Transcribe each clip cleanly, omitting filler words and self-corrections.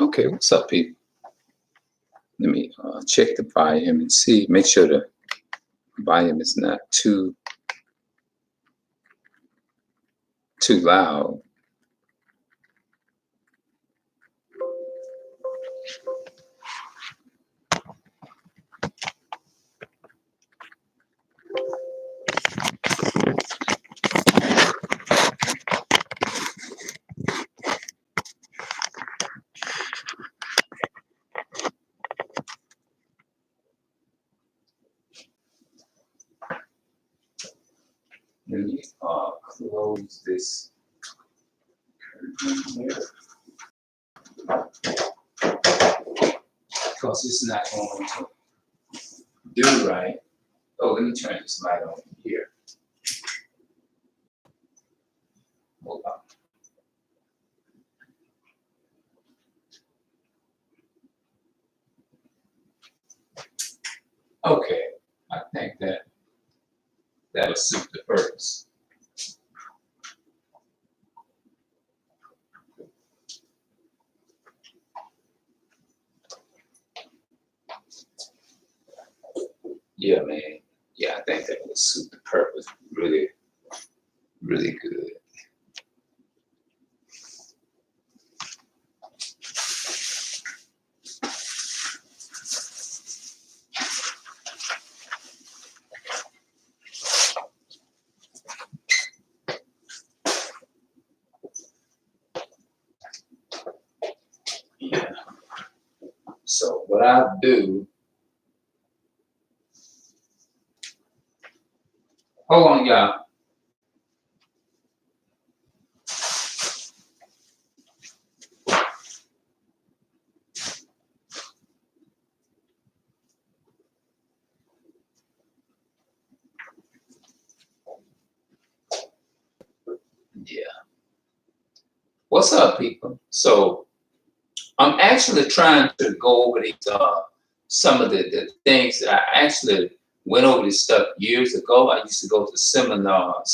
Okay, what's up, people? Let me check the volume and see. Make sure the volume is not too loud. Let me close this curtain here because it's not going to do right. Oh, let me turn this light on here. Hold on. Okay, I think that'll suit the purpose. Yeah, man. Yeah, I think that will suit the purpose really, really good. Yeah. So what I'll do, hold on, y'all. Yeah. What's up, people? So I'm actually trying to go over these some of the things that I actually went over this stuff years ago. I used to go to seminar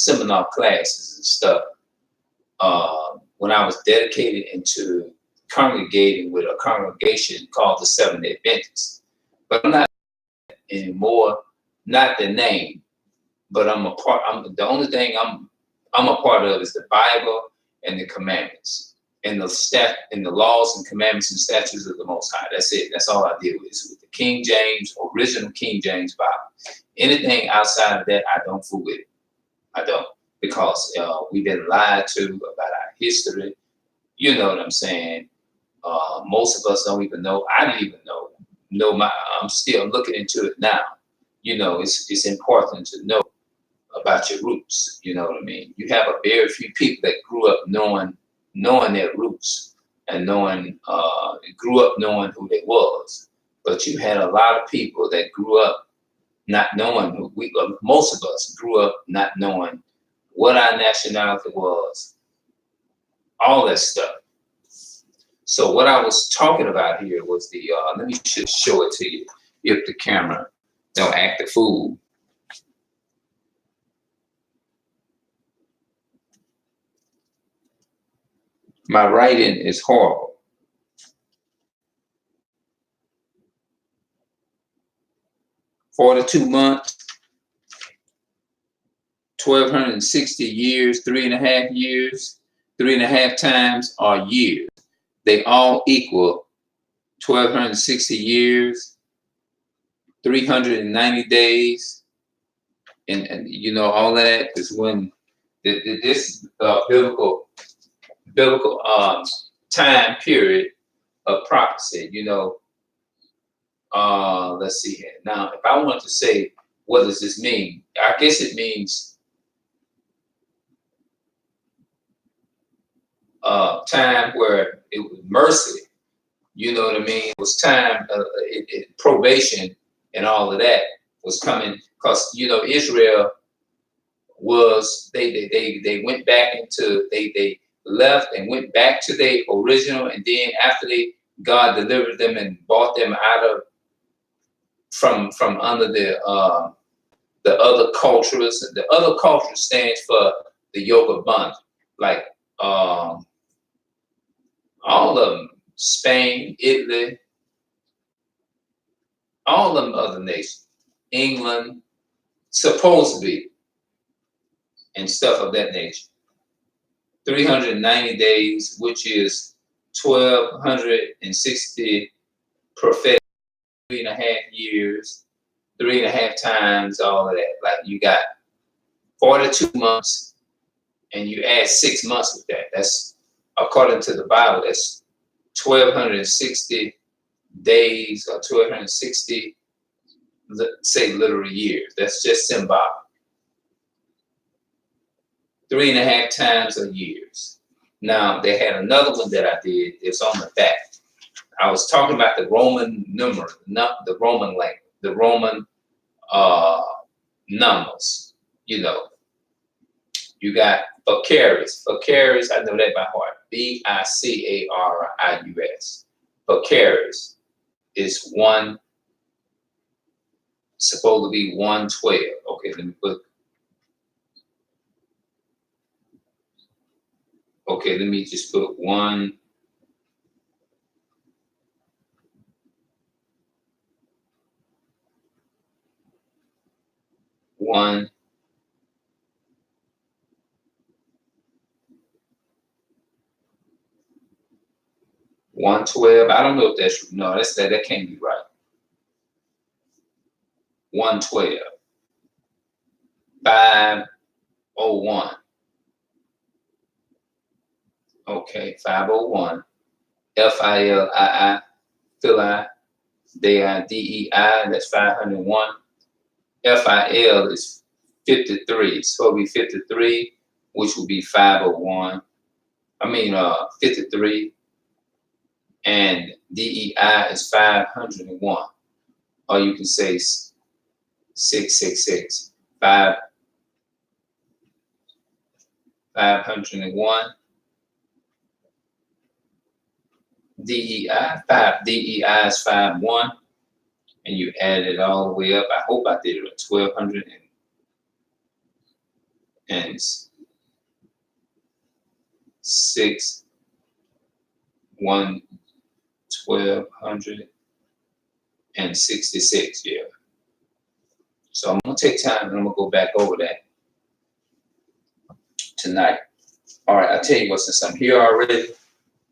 classes and stuff when I was dedicated into congregating with a congregation called the Seventh-day Adventists. But I'm not anymore, not the name, but I'm a part. The only thing I'm a part of is the Bible and the commandments and the laws and commandments and statutes of the Most High. That's it. That's all I deal with the King James, original King James Bible. Anything outside of that, I don't fool with it. I don't, because we've been lied to about our history. You know what I'm saying? Most of us don't even know. I didn't even know. I'm still looking into it now. You know, it's important to know about your roots. You know what I mean? You have a very few people that grew up knowing their roots and grew up knowing who they was. But you had a lot of people that grew up not knowing most of us grew up not knowing what our nationality was, all that stuff. So what I was talking about here was let me just show it to you if the camera don't act a fool. My writing is horrible. "42 months, 1,260 years, 3.5 years, 3.5 times are years. They all equal 1,260 years, 390 days, and you know all that is when this biblical time period of prophecy. You know, let's see here. Now, if I want to say, what does this mean? I guess it means time where it was mercy. You know what I mean? It was time, probation and all of that was coming, because you know Israel was they went back into they left and went back to their original, and then after God delivered them and brought them out of from under the other cultures. The other culture stands for the yoke of bondage, like all of them. Spain, Italy, all them other nations, England, supposed to be, and stuff of that nature. 390 days, which is 1,260 prophetic, 3.5 years, 3.5 times all of that. Like you got 42 months, and you add 6 months with that. That's according to the Bible. That's 1,260 days or 1,260, say, literal years. That's just symbolic. 3.5 times of years. Now, they had another one that I did. It's on the back. I was talking about the Roman numeral, not the Roman language, the Roman numbers. You know, you got Vicarius. Vicarius, I know that by heart. Vicarius. Vicarius is one, supposed to be 112. Okay, let me put. Okay, let me just put 1. 112. I don't know if that's no. That can't be right. 112. 501. Okay, 501. Filii, Filii, Dei, that's 501. Fil is 53. So it'll be 53, which will be 501. 53. And Dei is 501. Or you can say 666. 501. Dei, 5 is 51, and you add it all the way up. I hope I did it at 1,206, 1,266. Yeah. So I'm gonna take time and I'm gonna go back over that tonight. All right, I'll tell you what, since I'm here already,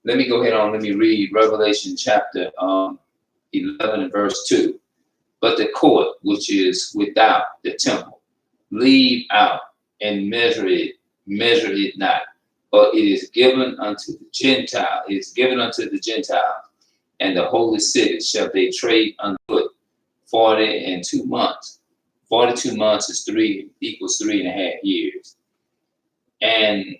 let me go ahead on, let me read Revelation chapter 11 and verse 2. But the court which is without the temple, leave out and measure it not, for it is given unto the Gentile, it is given unto the Gentile, and the holy city shall they trade underfoot 42 months. 42 months is equals 3.5 years. And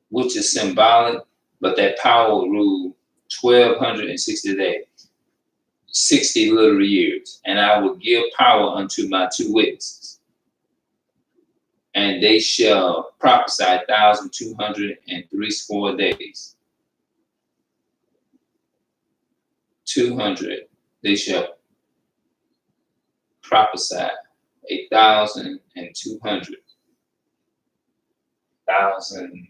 which is symbolic, but that power will rule 1,260 days, 60 literal years. And I will give power unto my 2 witnesses, and they shall prophesy 1,260 days. 200, they shall prophesy 1,200. 1,000.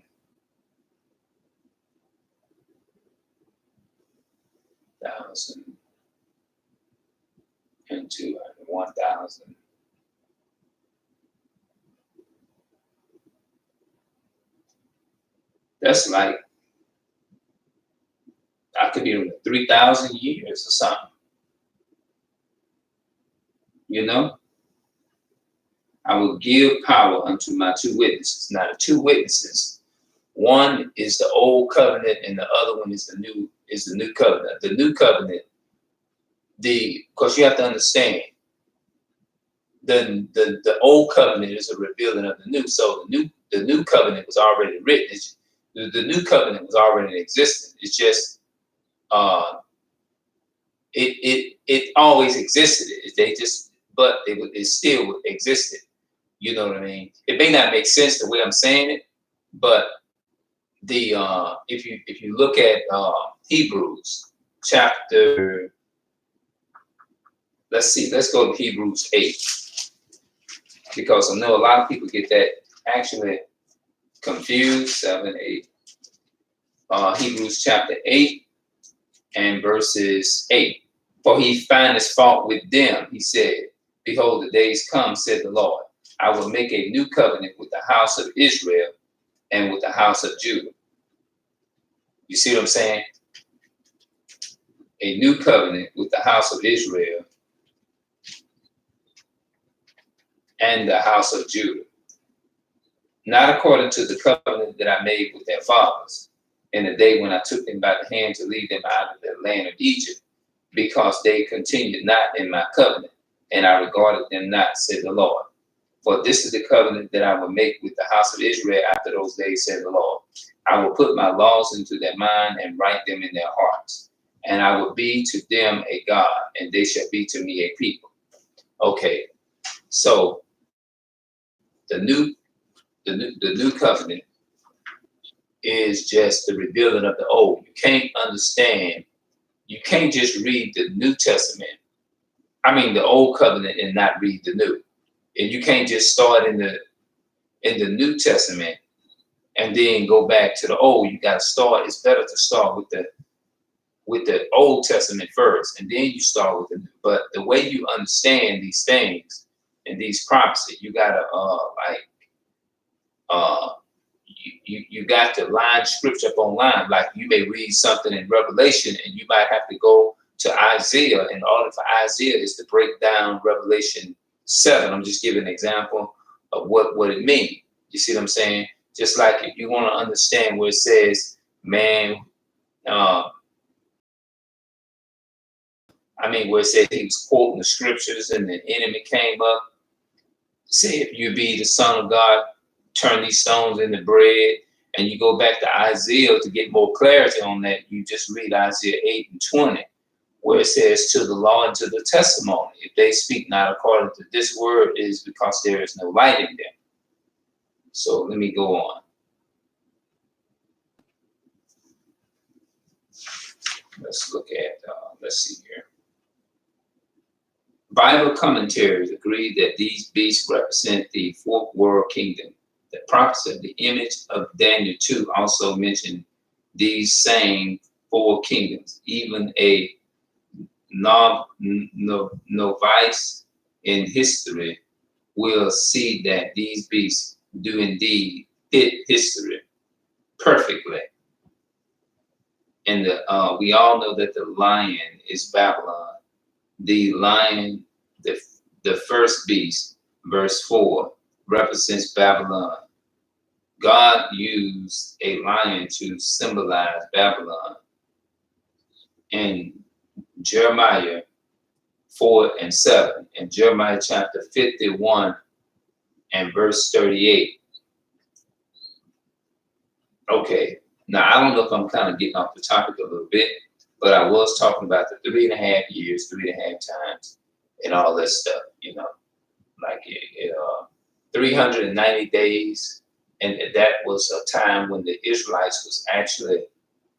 1,200, 1,000. That's like, I could be 3,000 years or something. You know? I will give power unto my 2 witnesses. Now the 2 witnesses, one is the old covenant and the other one is the new covenant. The new covenant, because you have to understand, the old covenant is a revealing of the new. So the new covenant was already written. The new covenant was already in existence. It's just it always existed. It still existed. You know what I mean? It may not make sense the way I'm saying it, but if you look at Hebrews chapter, let's go to Hebrews 8, because I know a lot of people get that actually confused. 7, 8. Hebrews chapter 8 and verses 8. For he findeth fault with them, he said, behold, the days come, said the Lord. I will make a new covenant with the house of Israel and with the house of Judah. You see what I'm saying? A new covenant with the house of Israel and the house of Judah. Not according to the covenant that I made with their fathers in the day when I took them by the hand to lead them out of the land of Egypt, because they continued not in my covenant, and I regarded them not, said the Lord. For this is the covenant that I will make with the house of Israel after those days, said the Lord. I will put my laws into their mind and write them in their hearts. And I will be to them a God, and they shall be to me a people. Okay, so the new covenant is just the revealing of the old. You can't understand. You can't just read the New Testament. I mean the old covenant and not read the new. And you can't just start in the New Testament and then go back to the old. You got to start. It's better to start with the Old Testament first, and then you start with the new. But the way you understand these things and these prophecies, you gotta you got to line scripture upon line. Like you may read something in Revelation, and you might have to go to Isaiah in order for Isaiah is to break down Revelation 7. I'm just giving an example of what it means. You see what I'm saying? Just like if you want to understand where it says, man, where it says he was quoting the scriptures and the enemy came up, say, if you be the Son of God, turn these stones into bread. And you go back to Isaiah to get more clarity on that. You just read Isaiah 8 and 20, where it says, to the law and to the testimony. If they speak not according to this word, it is because there is no light in them. So let me go on. Let's look at, let's see here. Bible commentaries agree that these beasts represent the fourth world kingdom. The prophecy of the image of Daniel 2 also mentioned these same four kingdoms. Even a novice in history will see that these beasts do indeed fit history perfectly. And we all know that the lion is Babylon. The lion, the first beast, verse 4, represents Babylon. God used a lion to symbolize Babylon. In Jeremiah 4 and 7, in Jeremiah chapter 51 and verse 38. Okay, now I don't know if I'm kind of getting off the topic a little bit, but I was talking about the 3.5 years, 3.5 times, and all that stuff, you know, like 390 days. And that was a time when the Israelites was actually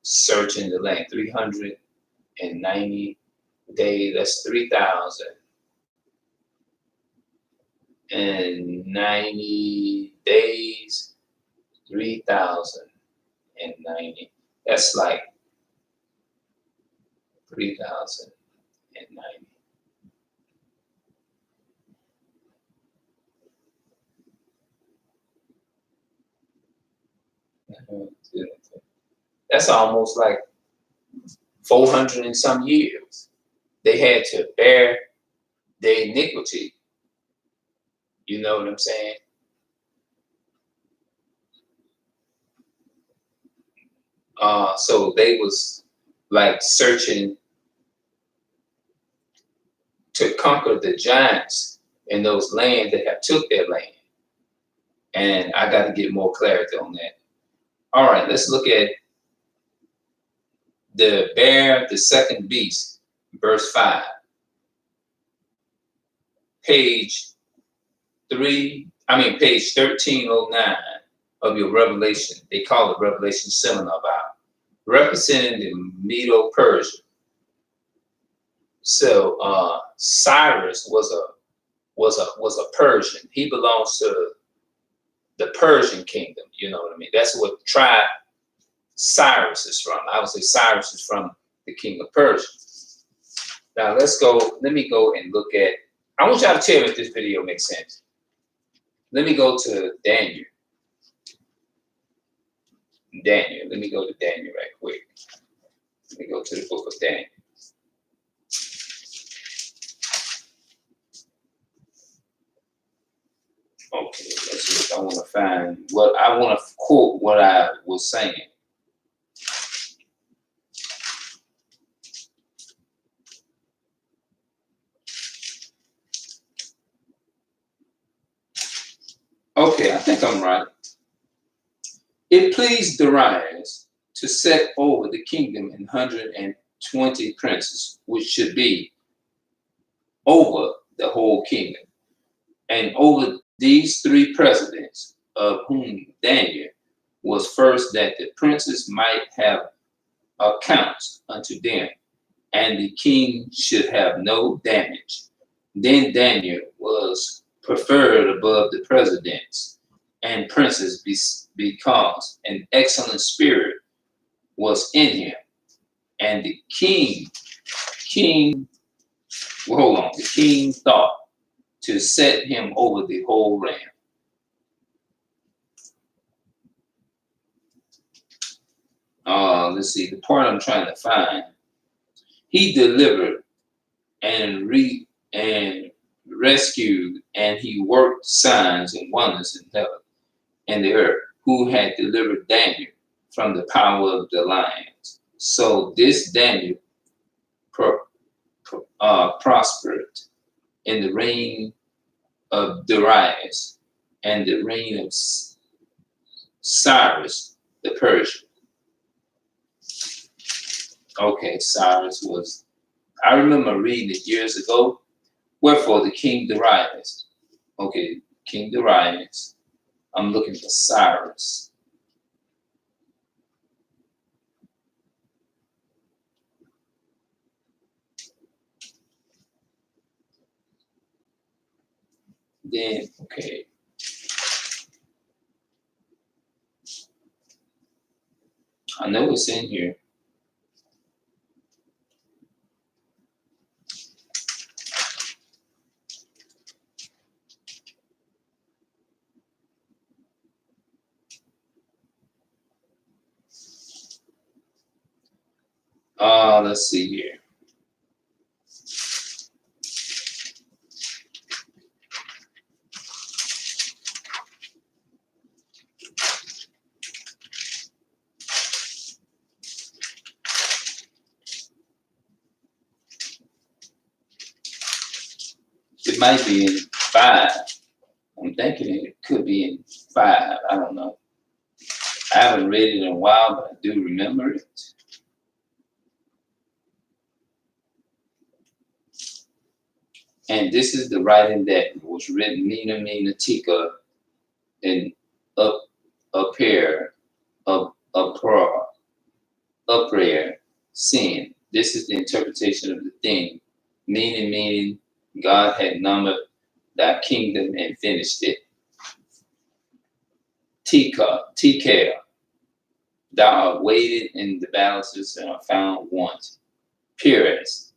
searching the land. 390 days, that's 3,090 days, 3,090. That's like 3,090. That's almost like 400 and some years. They had to bear their iniquity. You know what I'm saying? So they was like searching to conquer the giants in those lands that have took their land. And I got to get more clarity on that. All right, let's look at the bear, the second beast, verse 5. Page 1309 of your Revelation. They call it Revelation Seminar Bible, representing the Medo-Persia. So Cyrus was a Persian. He belongs to the Persian kingdom. You know what I mean? That's what tribe Cyrus is from. I would say Cyrus is from the king of Persia. Now let's go. Let me go and look at. I want y'all to tell me if this video makes sense. Let me go to Daniel. Daniel. Let me go to Daniel right quick. Let me go to the book of Daniel. Okay, let's look. I want to find what I want to quote what I was saying. Okay, I think I'm right. It pleased Darius to set over the kingdom 120 princes, which should be over the whole kingdom, and over these three presidents, of whom Daniel was first, that the princes might have accounts unto them, and the king should have no damage. Then Daniel was preferred above the presidents and princes because an excellent spirit was in him, and the king, the king thought to set him over the whole realm. Let's see, the part I'm trying to find. He delivered and rescued, and he worked signs and wonders in heaven and the earth, who had delivered Daniel from the power of the lions. So this Daniel prospered in the reign of Darius and the reign of Cyrus the Persian. Okay, Cyrus was, I remember reading it years ago. Wherefore the king Darius. Okay, King Darius. I'm looking for Cyrus. Then, okay. I know it's in here. Let's see here. It might be in 5. I'm thinking it could be in 5. I don't know. I haven't read it in a while, but I do remember it. And this is the writing that was written, Mina Mina Tika, and up here, uproar, sin. This is the interpretation of the thing, meaning God had numbered thy kingdom and finished it. Tika, thou art weighed in the balances and are found want. Pires,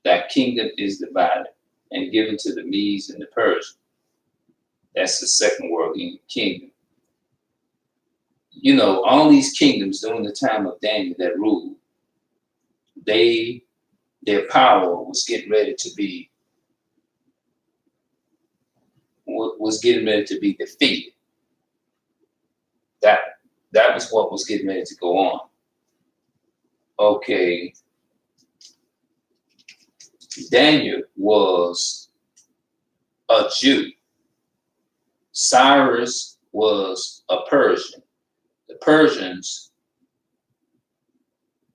thy kingdom is divided and given to the Medes and the Persians. That's the second world kingdom. You know, all these kingdoms during the time of Daniel that ruled, their power was getting ready to be defeated. That was what was getting ready to go on. Okay. Daniel was a Jew. Cyrus was a Persian. The Persians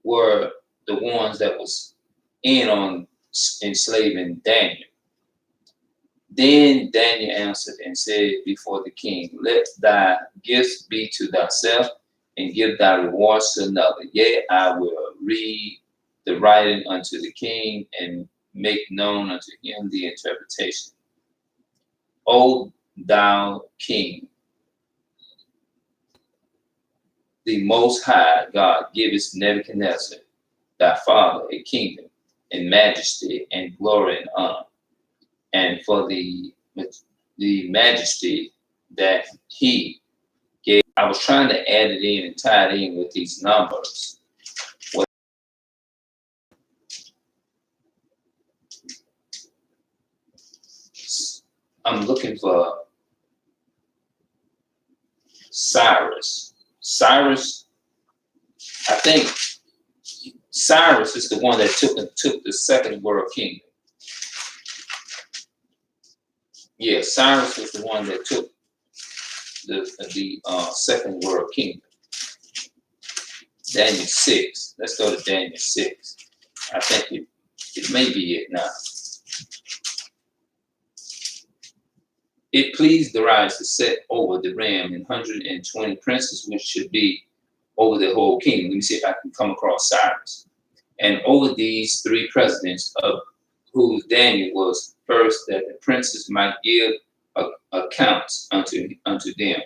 were the ones that was in on enslaving Daniel. Then Daniel answered and said before the king, let thy gifts be to thyself and give thy rewards to another. Yea, I will read the writing unto the king and make known unto him the interpretation. O thou king, the Most High God giveth Nebuchadnezzar, thy father, a kingdom, and majesty, and glory, and honor. And for the majesty that he gave, I was trying to add it in and tie it in with these numbers. I'm looking for Cyrus. Cyrus, I think Cyrus is the one that took the second world kingdom. Yeah, Cyrus was the one that took the second world kingdom. Daniel 6. Let's go to Daniel 6. I think it may be it now. It pleased Darius to set over the realm 120 princes, which should be over the whole kingdom. Let me see if I can come across Cyrus. And over these three presidents, of whose Daniel was first, that the princes might give accounts unto them,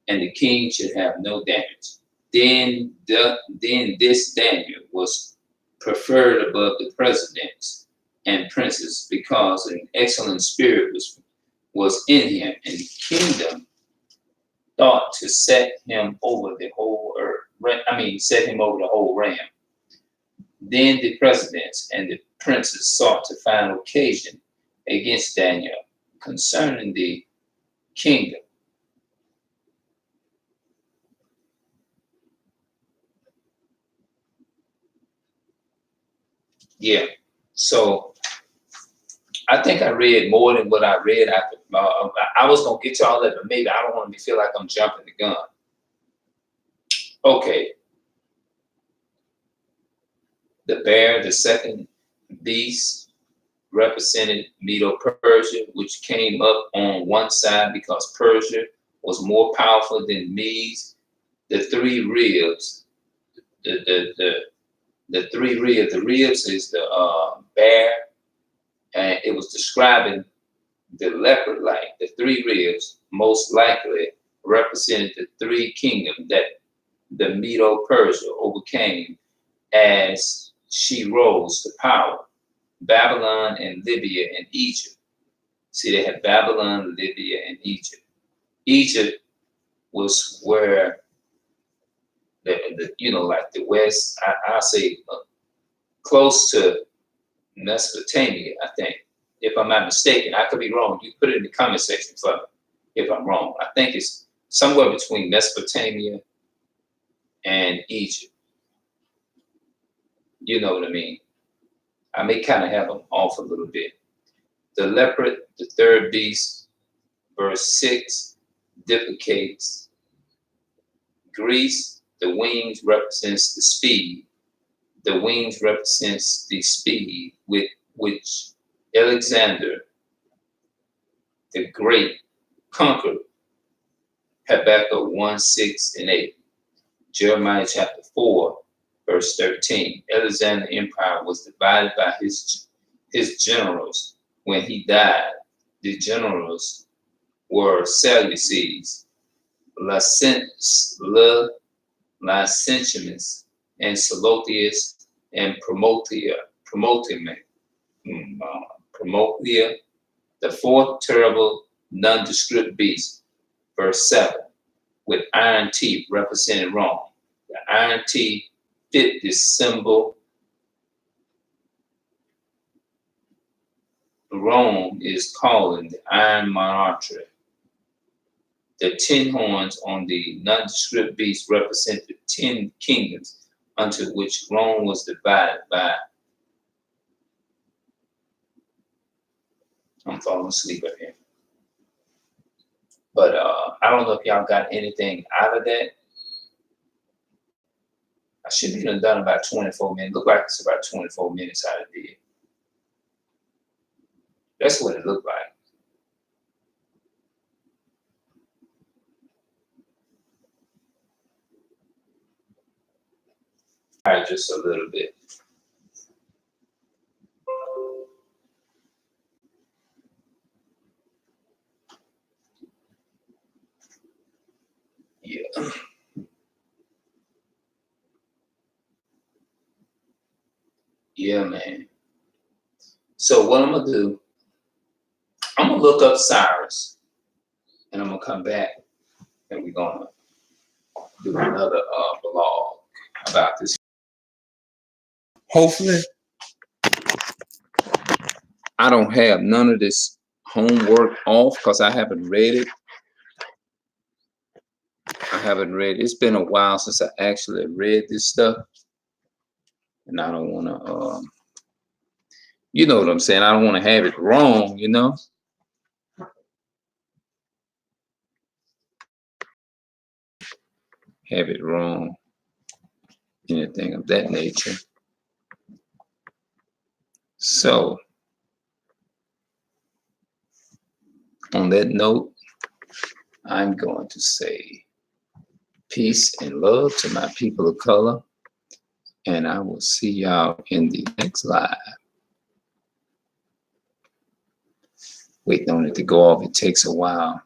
and the king should have no damage. Then this Daniel was preferred above the presidents and princes, because an excellent spirit was in him, and the kingdom thought to set him over the whole earth. Set him over the whole realm. Then the presidents and the princes sought to find occasion against Daniel concerning the kingdom. Yeah, so I think I read more than what I read. I was gonna get to all that, but maybe I don't want to feel like I'm jumping the gun. Okay, the bear, the second beast, represented Medo-Persia, which came up on one side because Persia was more powerful than Medes. The three ribs, the three ribs. The ribs is the bear, and it was describing the leopard-like. The three ribs most likely represented the three kingdoms that the Medo-Persia overcame as she rose to power: Babylon and Libya and Egypt. See, they had Babylon, Libya, and Egypt. Egypt was where like the West, I'll say close to Mesopotamia, I think. If I'm not mistaken, I could be wrong. You put it in the comment section for me if I'm wrong. I think it's somewhere between Mesopotamia and Egypt. You know what I mean? I may kind of have them off a little bit. The leopard, the third beast, verse 6, duplicates Greece. The wings represents the speed. The wings represents the speed with which Alexander the Great conquered. Habakkuk 1, 6, and 8. Jeremiah chapter 4, verse 13. Alexander's empire was divided by his generals. When he died, the generals were Seleucids, Licinius, and Salotheus, and Promothea, the fourth terrible nondescript beast, verse 7, with iron teeth represented Rome. The iron teeth fit this symbol. Rome is calling the iron monarchy. The 10 horns on the nondescript beast represent the 10 kingdoms unto which Rome was divided by. I'm falling asleep up here. But I don't know if y'all got anything out of that. I should be done about 24 minutes. Look like it's about 24 minutes out of it. That's what it looked like. All right, just a little bit. Yeah. Yeah, man. So what I'm gonna do, I'm gonna look up Cyrus and I'm gonna come back and we're gonna do another blog about this. Hopefully, I don't have none of this homework off because I haven't read it. I haven't read it. It's been a while since I actually read this stuff. And I don't want to, you know what I'm saying? I don't want to have it wrong, you know? Have it wrong. Anything of that nature. So, on that note, I'm going to say peace and love to my people of color. And I will see y'all in the next live. Waiting on it to go off. It takes a while.